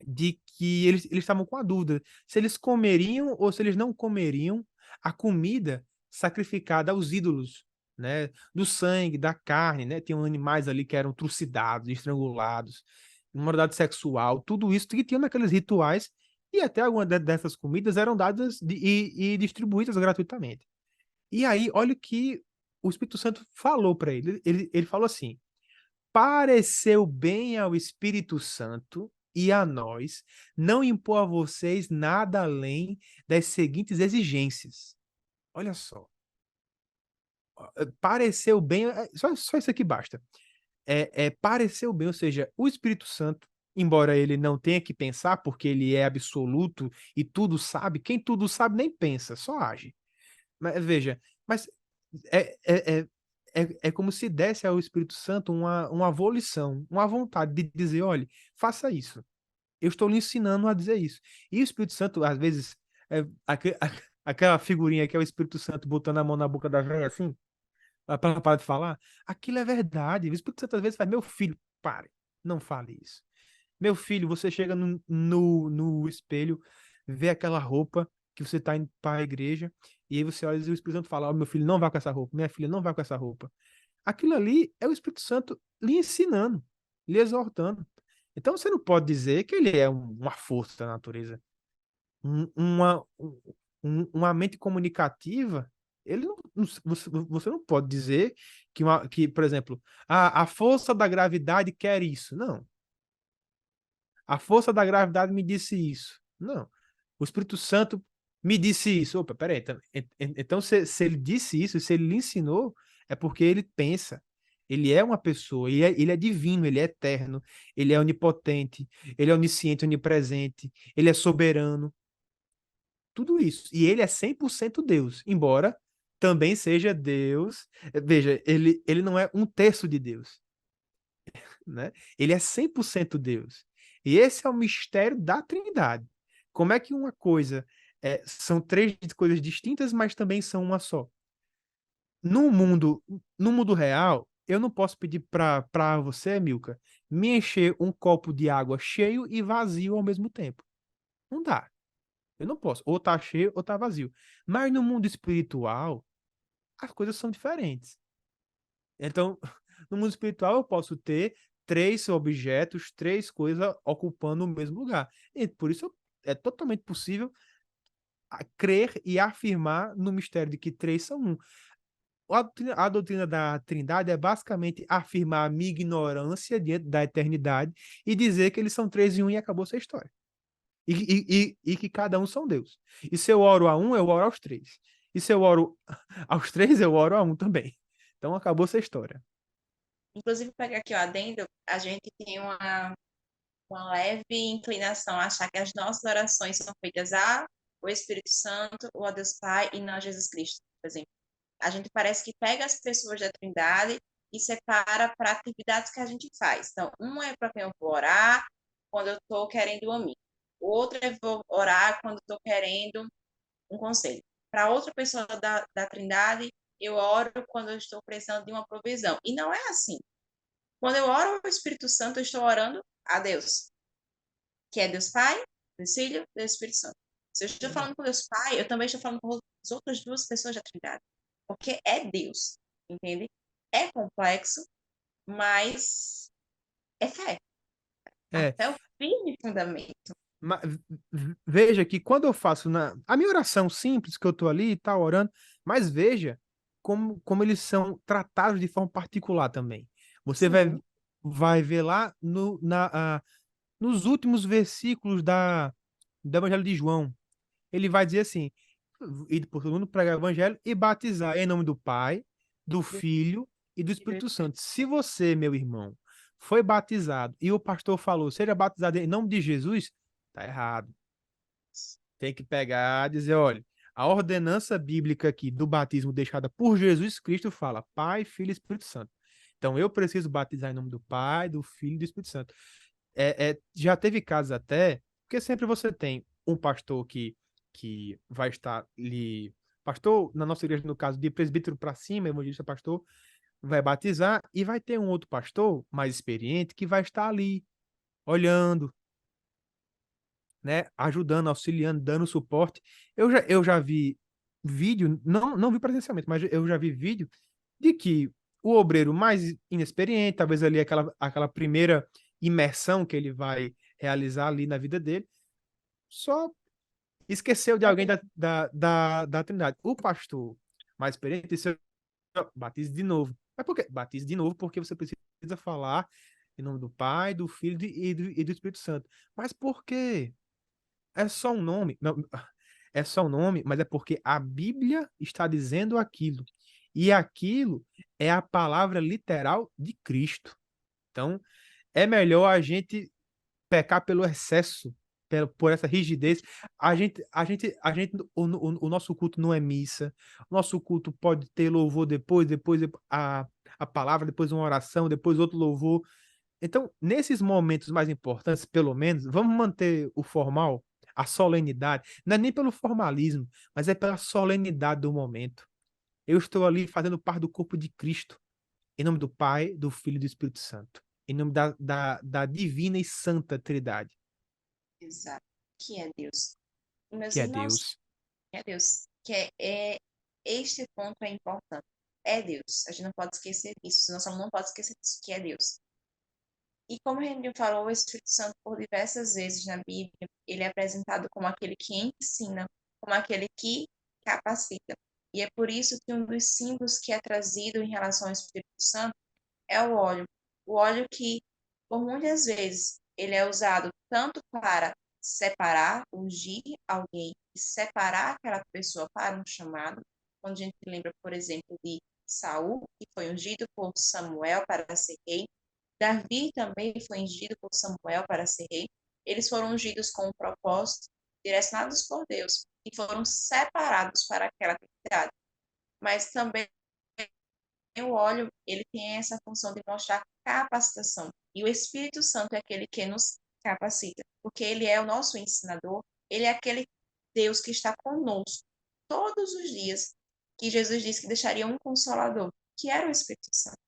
de que eles estavam com a dúvida se eles comeriam ou se eles não comeriam a comida sacrificada aos ídolos, né? Do sangue, da carne, né? Tinham animais ali que eram trucidados, estrangulados, imoralidade sexual, tudo isso que tinha naqueles rituais, e até algumas dessas comidas eram dadas e distribuídas gratuitamente. E aí, olha o que o Espírito Santo falou para ele. Ele falou assim: pareceu bem ao Espírito Santo e a nós não impor a vocês nada além das seguintes exigências. Olha só. Pareceu bem, só isso aqui basta. Pareceu bem, ou seja, o Espírito Santo, embora ele não tenha que pensar, porque ele é absoluto e tudo sabe, quem tudo sabe nem pensa, só age. Mas veja, mas é, é, é, é como se desse ao Espírito Santo uma volição, uma vontade de dizer, olha, faça isso. Eu estou lhe ensinando a dizer isso. E o Espírito Santo, às vezes, aquela figurinha que é o Espírito Santo botando a mão na boca da velha assim, para ela parar de falar, aquilo é verdade. O Espírito Santo às vezes faz, meu filho, pare, não fale isso. Meu filho, você chega no espelho, vê aquela roupa que você está indo para a igreja, e aí você olha e o Espírito Santo fala, meu filho, não vá com essa roupa, minha filha, não vá com essa roupa. Aquilo ali é o Espírito Santo lhe ensinando, lhe exortando. Então você não pode dizer que ele é uma força da natureza. Uma mente comunicativa, ele você não pode dizer que, por exemplo, a força da gravidade quer isso. Não. A força da gravidade me disse isso. Não. O Espírito Santo me disse isso. Opa, peraí. Então, se ele disse isso, se ele lhe ensinou, é porque ele pensa. Ele é uma pessoa, ele é divino, ele é eterno, ele é onipotente, ele é onisciente, onipresente, ele é soberano. Tudo isso. E ele é 100% Deus, embora também seja Deus. Veja, ele não é um terço de Deus, né? Ele é 100% Deus. E esse é o mistério da Trindade. Como é que uma coisa são três coisas distintas, mas também são uma só? No mundo, no mundo real, eu não posso pedir para você, Milka, me encher um copo de água cheio e vazio ao mesmo tempo. Não dá. Eu não posso. Ou tá cheio ou tá vazio. Mas no mundo espiritual, as coisas são diferentes. Então, no mundo espiritual, eu posso ter três objetos, três coisas ocupando o mesmo lugar. E por isso é totalmente possível crer e afirmar no mistério de que três são um. A doutrina da Trindade é basicamente afirmar a minha ignorância diante da eternidade e dizer que eles são três em um e acabou essa história. E que cada um são Deus. E se eu oro a um, eu oro aos três. E se eu oro aos três, eu oro a um também. Então acabou essa história. Inclusive, pegar aqui o adendo, a gente tem uma leve inclinação a achar que as nossas orações são feitas ao Espírito Santo ou a Deus Pai e não a Jesus Cristo, por exemplo. A gente parece que pega as pessoas da Trindade e separa para atividades que a gente faz. Então, um é para quem eu vou orar quando eu estou querendo um amigo. O outro é vou orar quando estou querendo um conselho. Para outra pessoa da Trindade, eu oro quando eu estou precisando de uma provisão. E não é assim. Quando eu oro ao Espírito Santo, eu estou orando a Deus, que é Deus Pai, Deus Filho, Deus Espírito Santo. Se eu estou Verdade. falando com Deus Pai, eu também estou falando com as outras duas pessoas da Trindade, porque é Deus, entende? É complexo, mas é fé. A É, fé é o firme fundamento. veja que quando eu faço a minha oração simples, que eu estou ali e tal, orando, mas veja como eles são tratados de forma particular também. Você Sim, vai ver lá nos últimos versículos do Evangelho de João. Ele vai dizer assim: ir por todo mundo, pregar o Evangelho e batizar em nome do Pai, do Deus Filho e do e do Espírito Espírito Santo. Se você, meu irmão, foi batizado e o pastor falou, seja batizado em nome de Jesus, tá errado. Tem que pegar e dizer, olha, a ordenança bíblica aqui do batismo deixada por Jesus Cristo fala Pai, Filho e Espírito Santo. Então eu preciso batizar em nome do Pai, do Filho e do Espírito Santo. Já teve casos até, porque sempre você tem um pastor que vai estar ali, pastor, na nossa igreja, no caso, de presbítero para cima, evangelista pastor, vai batizar, e vai ter um outro pastor mais experiente que vai estar ali, olhando, né, ajudando, auxiliando, dando suporte. Eu já vi vídeo, não vi presencialmente, mas eu já vi vídeo de que o obreiro mais inexperiente, talvez ali aquela primeira imersão que ele vai realizar ali na vida dele, só esqueceu de alguém da Trindade. O pastor mais experiente disse, batize de novo. Mas por quê? Batize de novo porque você precisa falar em nome do Pai, do Filho e do Espírito Santo. Mas por quê? É só um nome. Não, é só um nome, mas é porque a Bíblia está dizendo aquilo. E aquilo é a palavra literal de Cristo. Então, é melhor a gente pecar pelo excesso, por essa rigidez. O nosso culto não é missa. O nosso culto pode ter louvor depois a palavra, depois uma oração, depois outro louvor. Então, nesses momentos mais importantes, pelo menos, vamos manter o formal, a solenidade. Não é nem pelo formalismo, mas é pela solenidade do momento. Eu estou ali fazendo parte do corpo de Cristo, em nome do Pai, do Filho e do Espírito Santo, em nome da divina e santa Trindade, Exato, que é Deus. E, meus que é irmãos, Deus, que é Deus, este ponto é importante. É Deus. A gente não pode esquecer disso. Nós não pode esquecer disso, que é Deus. E como a gente falou, o Espírito Santo por diversas vezes na Bíblia, ele é apresentado como aquele que ensina, como aquele que capacita. E é por isso que um dos símbolos que é trazido em relação ao Espírito Santo é o óleo. O óleo que, por muitas vezes, ele é usado tanto para separar, ungir alguém e separar aquela pessoa para um chamado. Quando a gente lembra, por exemplo, de Saul, que foi ungido por Samuel para ser rei, Davi também foi ungido por Samuel para ser rei. Eles foram ungidos com um propósito, direcionados por Deus, e foram separados para aquela atividade. Mas também o óleo, ele tem essa função de mostrar capacitação. E o Espírito Santo é aquele que nos capacita, porque ele é o nosso ensinador, ele é aquele Deus que está conosco todos os dias, que Jesus disse que deixaria um consolador, que era o Espírito Santo.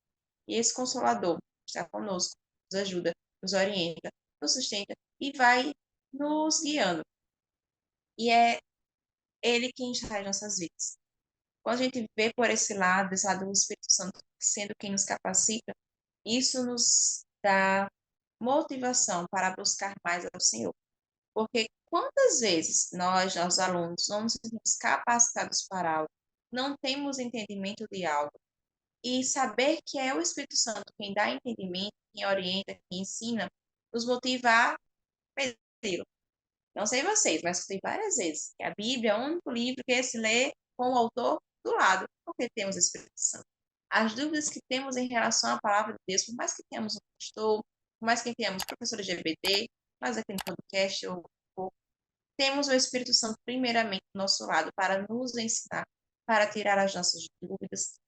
E esse consolador está conosco, nos ajuda, nos orienta, nos sustenta e vai nos guiando. E é ele quem está em nossas vidas. Quando a gente vê por esse lado do Espírito Santo sendo quem nos capacita, isso nos dá motivação para buscar mais ao Senhor. Porque quantas vezes nós, os alunos, não nos sentimos capacitados para algo, não temos entendimento de algo, e saber que é o Espírito Santo quem dá entendimento, quem orienta, quem ensina, nos motiva a fazê-lo. Não sei vocês, mas escutei várias vezes que a Bíblia é o único livro que se lê com o autor do lado, porque temos o Espírito Santo. as dúvidas que temos em relação à palavra de Deus, por mais que tenhamos um pastor, por mais que tenhamos professor LGBT, mas aqui no podcast, temos o Espírito Santo primeiramente do nosso lado para nos ensinar, para tirar as nossas dúvidas,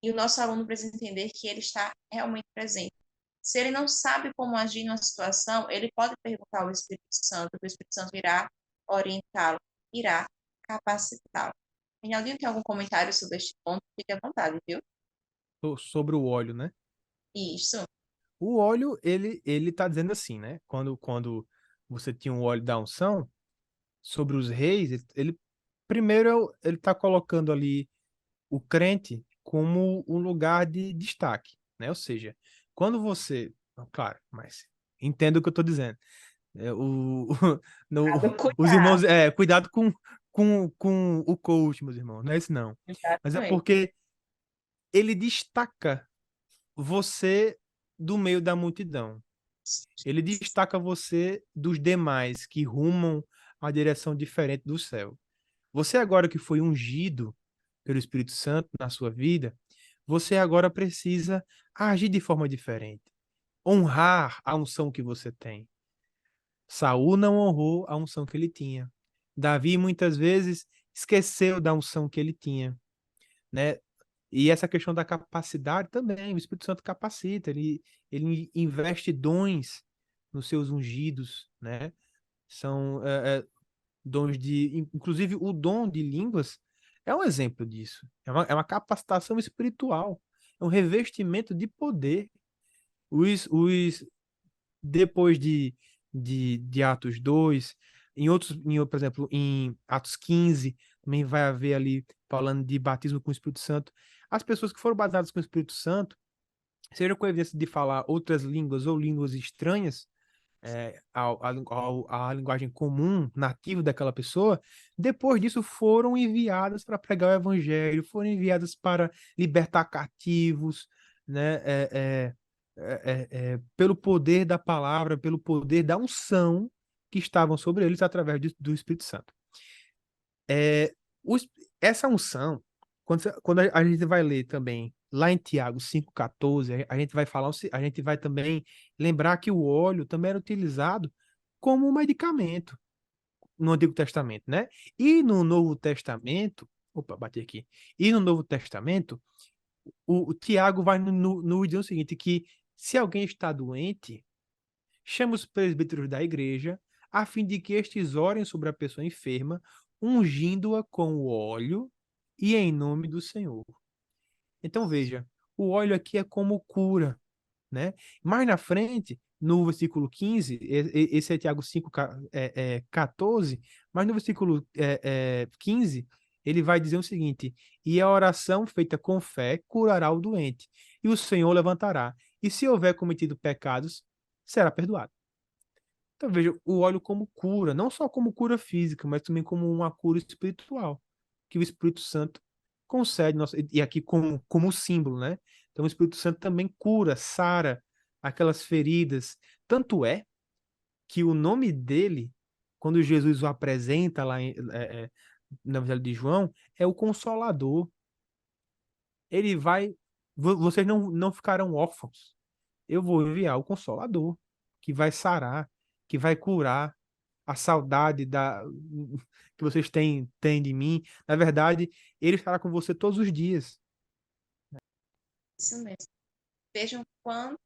e o nosso aluno precisa entender que ele está realmente presente. Se ele não sabe como agir numa situação, ele pode perguntar ao Espírito Santo, que o Espírito Santo irá orientá-lo, irá capacitá-lo. Reinaldinho, tem algum comentário sobre este ponto? Fique à vontade, viu? Sobre o óleo, né? Isso. O óleo, ele tá dizendo assim, né? Quando você tinha um óleo da unção sobre os reis, primeiro ele tá colocando ali o crente como um lugar de destaque, né? Ou seja, quando você, claro, mas entenda o que eu estou dizendo. Os irmãos, Cuidado. cuidado com o coach, meus irmãos, não é isso não. Mas é Exatamente. porque ele destaca você do meio da multidão. Ele destaca você dos demais que rumam a direção diferente do céu. Você agora que foi ungido pelo Espírito Santo na sua vida, você agora precisa agir de forma diferente, honrar a unção que você tem. Saul não honrou a unção que ele tinha. Davi muitas vezes esqueceu da unção que ele tinha, né? E essa questão da capacidade também, o Espírito Santo capacita, ele investe dons nos seus ungidos, né? São dons inclusive o dom de línguas é um exemplo disso. É uma capacitação espiritual, é um revestimento de poder. Os depois de Atos 2, por exemplo, em Atos 15, também vai haver ali falando de batismo com o Espírito Santo. As pessoas que foram batizadas com o Espírito Santo, seja com a evidência de falar outras línguas ou línguas estranhas, a linguagem comum, nativa daquela pessoa, depois disso foram enviadas para pregar o evangelho, foram enviadas para libertar cativos, né? Pelo poder da palavra, pelo poder da unção que estavam sobre eles através do Espírito Santo. É, os- essa unção, quando a gente vai ler também lá em Tiago 5,14, a gente vai falar, a gente vai também lembrar que o óleo também era utilizado como um medicamento no Antigo Testamento, né? E no Novo Testamento, opa, bati aqui. E no Novo Testamento, o Tiago vai nos dizer o seguinte, que se alguém está doente, chama os presbíteros da igreja, a fim de que estes orem sobre a pessoa enferma, ungindo-a com o óleo e em nome do Senhor. Então veja, o óleo aqui é como cura, né? Mais na frente, no versículo 15, esse é Tiago 5, 14, mas no versículo 15, ele vai dizer o seguinte: e a oração feita com fé curará o doente, e o Senhor levantará, e se houver cometido pecados, será perdoado. Então veja, o óleo como cura, não só como cura física, mas também como uma cura espiritual, que o Espírito Santo concede, e aqui como símbolo, né? Então o Espírito Santo também cura, sara aquelas feridas. Tanto é que o nome dele, quando Jesus o apresenta lá no Evangelho de João, é o Consolador. Ele vai, vocês não ficarão órfãos. Eu vou enviar o Consolador, que vai sarar, que vai curar a saudade que vocês têm de mim. Na verdade, ele estará com você todos os dias. Isso mesmo. Vejam quão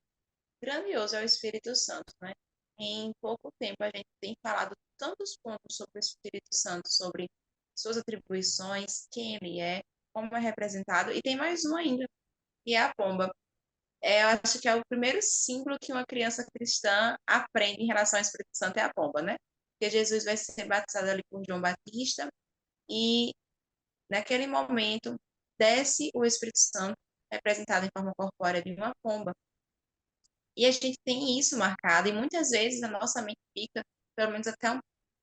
grandioso é o Espírito Santo, né? Em pouco tempo a gente tem falado tantos pontos sobre o Espírito Santo, sobre suas atribuições, quem ele é, como é representado, e tem mais um ainda, que é a pomba. Eu acho que é o primeiro símbolo que uma criança cristã aprende em relação ao Espírito Santo é a pomba, né? Porque Jesus vai ser batizado ali por João Batista e naquele momento desce o Espírito Santo representado em forma corpórea de uma pomba. E a gente tem isso marcado, e muitas vezes a nossa mente fica, pelo menos até um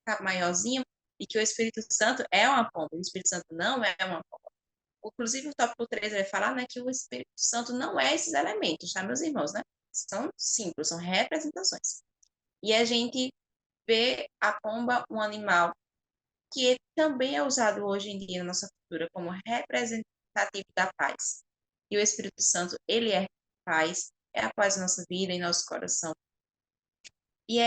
pouco maiorzinho, e que o Espírito Santo é uma pomba, o Espírito Santo não é uma pomba. Inclusive, o tópico 3 vai falar, né, que o Espírito Santo não é esses elementos, tá, meus irmãos, né? São símbolos, são representações. E a gente vê a pomba um animal que também é usado hoje em dia na nossa cultura como representativo da paz. e o Espírito Santo, ele é paz, é a paz da nossa vida e nosso coração. E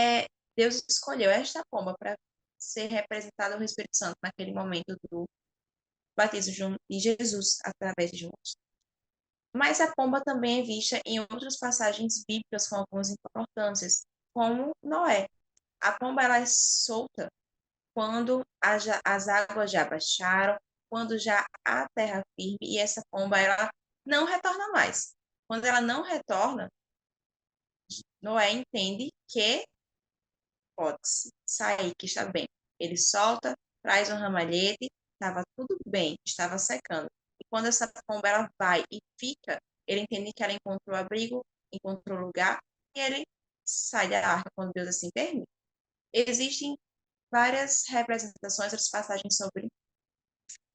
Deus escolheu esta pomba para ser representada ao Espírito Santo naquele momento do batismo de Jesus através de João. Mas a pomba também é vista em outras passagens bíblicas com algumas importâncias, como Noé. A pomba ela é solta quando as águas já baixaram, quando já há terra firme, e essa pomba ela não retorna mais. Quando ela não retorna, Noé entende que pode sair, que está bem. Ele solta, traz um ramalhete, estava tudo bem, estava secando. E quando essa pomba ela vai e fica, ele entende que ela encontrou abrigo, encontrou lugar, e ele sai da arca quando Deus assim permite. Existem várias representações, outras passagens sobre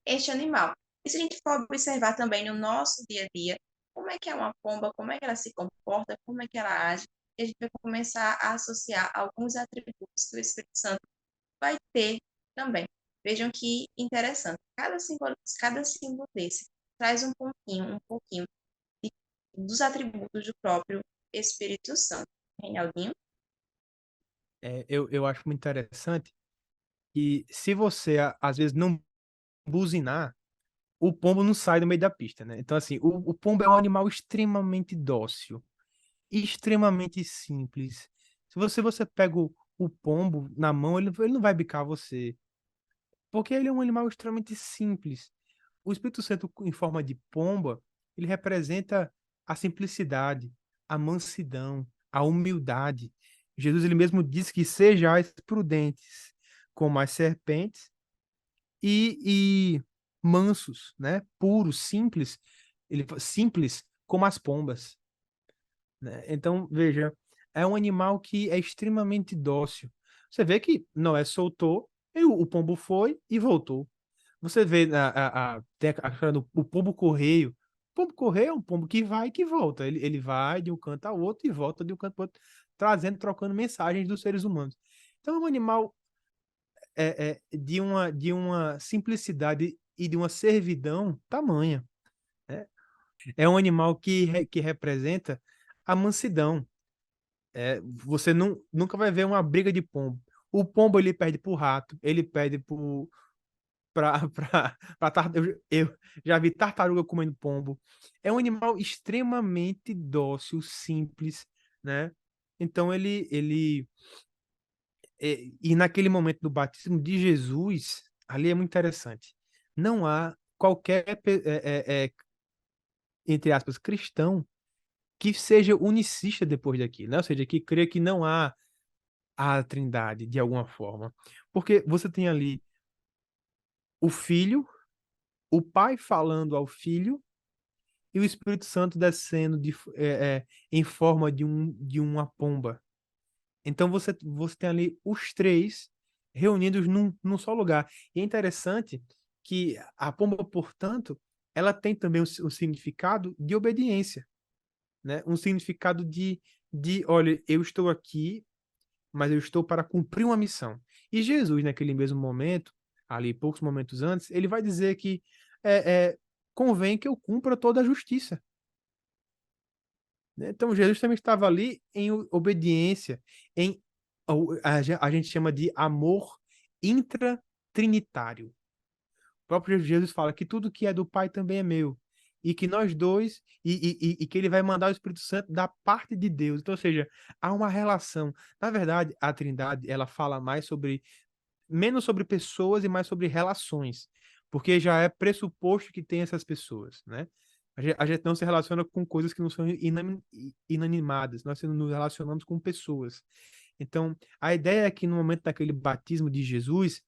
este animal. E se a gente for observar também no nosso dia a dia, como é que é uma pomba, como é que ela se comporta, como é que ela age, e a gente vai começar a associar alguns atributos que o Espírito Santo vai ter também. Vejam que interessante. Cada símbolo desse traz um pouquinho dos atributos do próprio Espírito Santo. Reinaldinho? Eu acho muito interessante que se você, às vezes, não buzinar, o pombo não sai do meio da pista, né? Então, assim, o pombo é um animal extremamente dócil, extremamente simples. Se você pega o pombo na mão, ele não vai bicar você, porque ele é um animal extremamente simples. O Espírito Santo, em forma de pomba, ele representa a simplicidade, a mansidão, a humildade. Jesus, ele mesmo disse que sejais prudentes como as serpentes e mansos, né? Puros, simples, simples como as pombas, né? Então, veja, é um animal que é extremamente dócil. Você vê que Noé soltou, e o pombo foi e voltou. Você vê tem a história do o pombo correio. O pombo correio é um pombo que vai e que volta. Ele vai de um canto ao outro e volta de um canto ao outro, trazendo, trocando mensagens dos seres humanos. Então, é um animal de uma simplicidade e de uma servidão tamanha, né? É um animal que representa a mansidão. Você nunca vai ver uma briga de pombo. O pombo ele perde para o rato, ele perde para eu já vi tartaruga comendo pombo. É um animal extremamente dócil, simples, né? Então e naquele momento do batismo de Jesus, ali é muito interessante. Não há qualquer, entre aspas, cristão que seja unicista depois daquilo, né? Ou seja, que crê que não há a Trindade de alguma forma. Porque você tem ali o Filho, o Pai falando ao Filho e o Espírito Santo descendo em forma de uma pomba. Então você tem ali os três reunidos num só lugar. E é interessante que a pomba, portanto, ela tem também o significado de obediência, né? Um significado olha, eu estou aqui, mas eu estou para cumprir uma missão. E Jesus, naquele mesmo momento, ali poucos momentos antes, ele vai dizer que convém que eu cumpra toda a justiça, né? Então, Jesus também estava ali em obediência, em a gente chama de amor intratrinitário. O próprio Jesus fala que tudo que é do Pai também é meu. E que nós dois, e que ele vai mandar o Espírito Santo da parte de Deus. Então, ou seja, há uma relação. Na verdade, a Trindade, ela fala menos sobre pessoas e mais sobre relações. Porque já é pressuposto que tem essas pessoas, né? A gente não se relaciona com coisas que não são inanimadas, nós nos relacionamos com pessoas. Então, a ideia é que no momento daquele batismo de Jesus,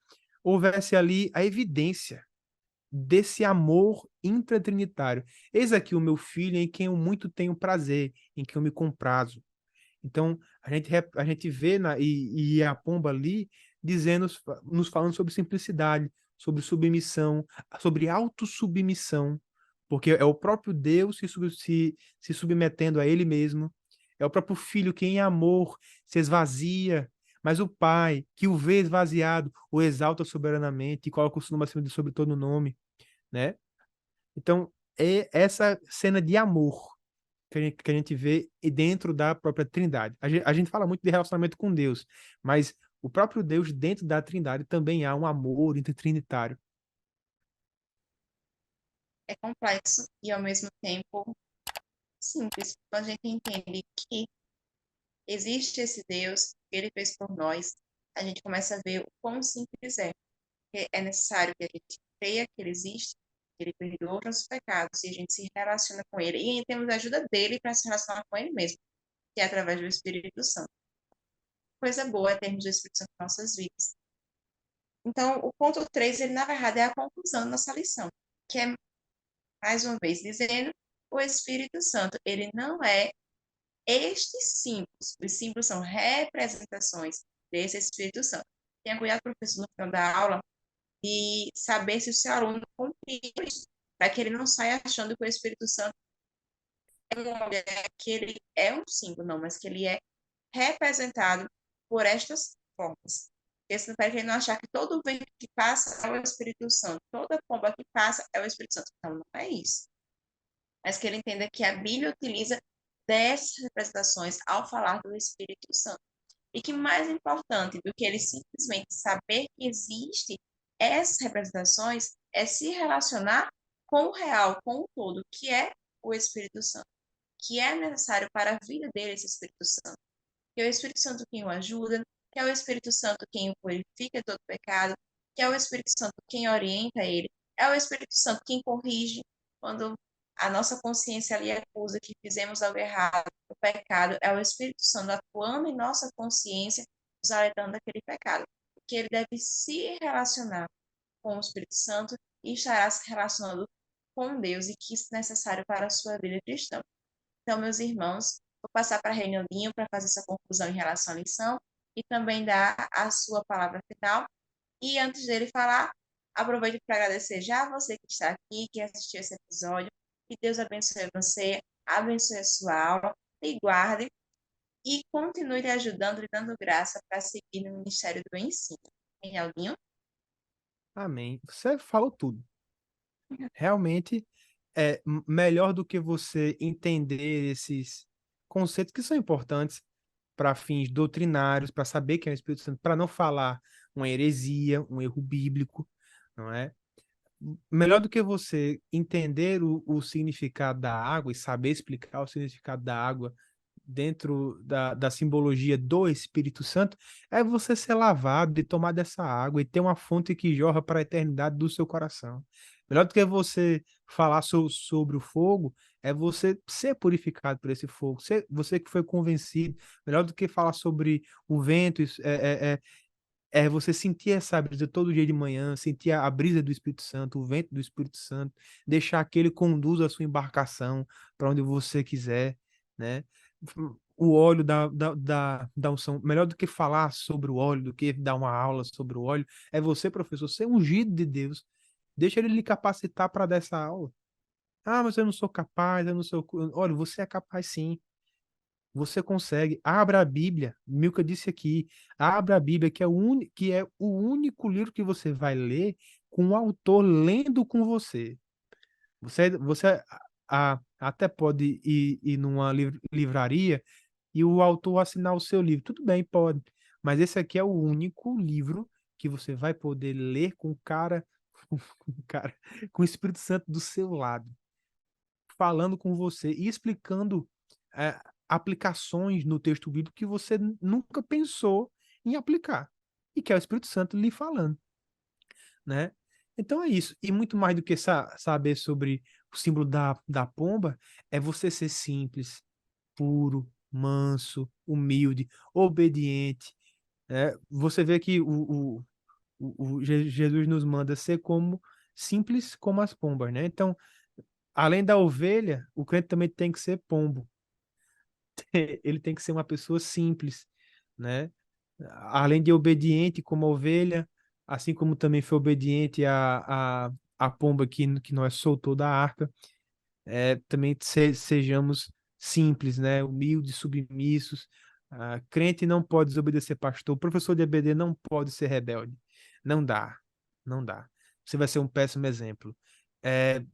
houvesse ali a evidência desse amor intratrinitário. Eis aqui o meu filho em quem eu muito tenho prazer, em quem eu me comprazo. Então, a gente vê e a pomba ali dizendo, nos falando sobre simplicidade, sobre submissão, sobre autossubmissão, porque é o próprio Deus se submetendo a ele mesmo, é o próprio Filho que em amor se esvazia, mas o Pai, que o vê esvaziado, o exalta soberanamente e coloca o seu nome acima de sobre todo nome, né? Então, é essa cena de amor que a gente vê dentro da própria Trindade. A gente fala muito de relacionamento com Deus, mas o próprio Deus dentro da Trindade também há um amor intertrinitário. É complexo e ao mesmo tempo simples. Quando a gente entende que existe esse Deus que ele fez por nós, a gente começa a ver o quão simples é. Que é necessário que a gente creia que ele existe, que ele perdoou os nossos pecados e a gente se relaciona com ele. E temos a ajuda dele para se relacionar com ele mesmo, que é através do Espírito Santo. Coisa boa é termos o Espírito Santo em nossas vidas. Então, o ponto 3 ele na verdade é a conclusão da nossa lição, que é, mais uma vez, dizendo o Espírito Santo, ele não é estes símbolos. Os símbolos são representações desse Espírito Santo. Tenha cuidado, professor, no final da aula, e saber se o seu aluno compreende isso, para que ele não saia achando que o Espírito Santo é uma mulher, que ele é um símbolo, não, mas que ele é representado por estas formas. Porque para ele não achar que todo vento que passa é o Espírito Santo, toda pomba que passa é o Espírito Santo. Então, não é isso. Mas que ele entenda que a Bíblia utiliza dessas representações ao falar do Espírito Santo. E que mais importante do que ele simplesmente saber que existe essas representações é se relacionar com o real, com o todo, que é o Espírito Santo, que é necessário para a vida dele esse Espírito Santo, que é o Espírito Santo quem o ajuda, que é o Espírito Santo quem o purifica de todo pecado, que é o Espírito Santo quem orienta ele, é o Espírito Santo quem corrige quando a nossa consciência ali acusa que fizemos algo errado, o pecado, é o Espírito Santo atuando em nossa consciência, nos alertando daquele pecado. Que ele deve se relacionar com o Espírito Santo e estará se relacionando com Deus e que isso é necessário para a sua vida cristã. Então, meus irmãos, vou passar para Reinaldinho para fazer sua conclusão em relação à lição e também dar a sua palavra final. E antes dele falar, aproveito para agradecer já a você que está aqui, que assistiu esse episódio. Que Deus abençoe você, abençoe a sua aula, e guarde e continue lhe ajudando e dando graça para seguir no Ministério do Ensino. Reinaldinho? Amém. Você falou tudo. Realmente é melhor do que você entender esses conceitos que são importantes para fins doutrinários, para saber que é o Espírito Santo, para não falar uma heresia, um erro bíblico, não é? Melhor do que você entender o significado da água e saber explicar o significado da água dentro da simbologia do Espírito Santo, é você ser lavado e tomar dessa água e ter uma fonte que jorra para a eternidade do seu coração. Melhor do que você falar sobre o fogo, é você ser purificado por esse fogo, você que foi convencido. Melhor do que falar sobre o vento, é você sentir essa brisa todo dia de manhã, sentir a brisa do Espírito Santo, o vento do Espírito Santo, deixar que ele conduza a sua embarcação para onde você quiser, né? O óleo da unção, melhor do que falar sobre o óleo, do que dar uma aula sobre o óleo, é você, professor, ser ungido de Deus. Deixa ele lhe capacitar para dar essa aula. Ah, mas eu não sou capaz, eu não sou. Olha, você é capaz sim. Você consegue. Abra a Bíblia. Milka disse aqui. Abra a Bíblia, que é o único livro que você vai ler com o autor lendo com você. Você até pode ir numa livraria e o autor assinar o seu livro. Tudo bem, pode. Mas esse aqui é o único livro que você vai poder ler com o cara, com o cara, com o Espírito Santo do seu lado falando com você e explicando é, aplicações no texto bíblico que você nunca pensou em aplicar. E que é o Espírito Santo lhe falando, né? Então é isso. E muito mais do que saber sobre o símbolo da pomba, é você ser simples, puro, manso, humilde, obediente. Né? Você vê que Jesus nos manda ser como simples como as pombas, né? Então, além da ovelha, o crente também tem que ser pombo. Ele tem que ser uma pessoa simples, né? Além de obediente como a ovelha, assim como também foi obediente a pomba que nós soltou da arca, também sejamos simples, né? Humildes, submissos. Crente não pode desobedecer pastor, professor de EBD não pode ser rebelde. Não dá, não dá. Você vai ser um péssimo exemplo.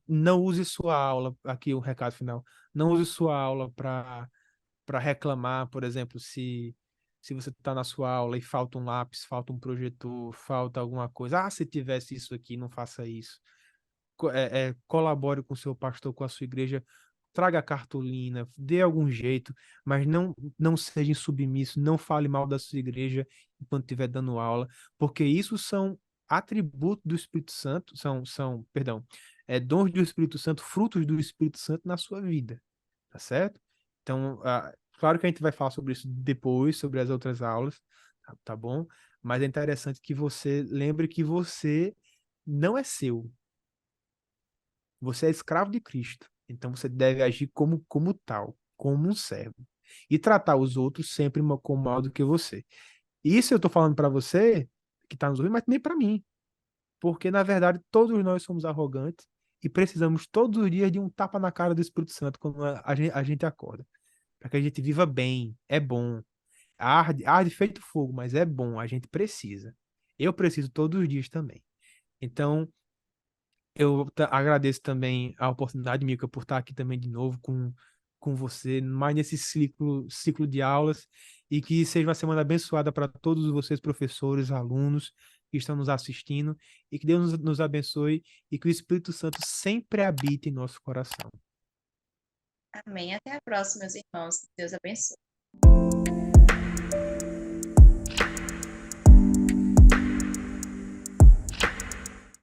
Não use sua aula, aqui o recado final, não use sua aula para reclamar, por exemplo, se você está na sua aula e falta um lápis, falta um projetor, falta alguma coisa. Ah, se tivesse isso aqui, não faça isso. Colabore com o seu pastor, com a sua igreja, traga cartolina, dê algum jeito, mas não seja insubmisso, não fale mal da sua igreja enquanto estiver dando aula, porque isso são atributos do Espírito Santo, perdão, dons do Espírito Santo, frutos do Espírito Santo na sua vida, tá certo? Então, claro que a gente vai falar sobre isso depois, sobre as outras aulas, tá bom? Mas é interessante que você lembre que você não é seu, você é escravo de Cristo. Então você deve agir como tal, como um servo. E tratar os outros sempre com mal do que você. Isso eu estou falando para você, que está nos ouvindo, mas também para mim. Porque, na verdade, todos nós somos arrogantes e precisamos todos os dias de um tapa na cara do Espírito Santo quando a gente acorda. Para que a gente viva bem. É bom. Arde feito fogo, mas é bom. A gente precisa. Eu preciso todos os dias também. Então, eu agradeço também a oportunidade, Mica, por estar aqui também de novo com você, mais nesse ciclo de aulas, e que seja uma semana abençoada para todos vocês, professores, alunos que estão nos assistindo, e que Deus nos abençoe e que o Espírito Santo sempre habite em nosso coração. Amém. Até a próxima, meus irmãos. Deus abençoe.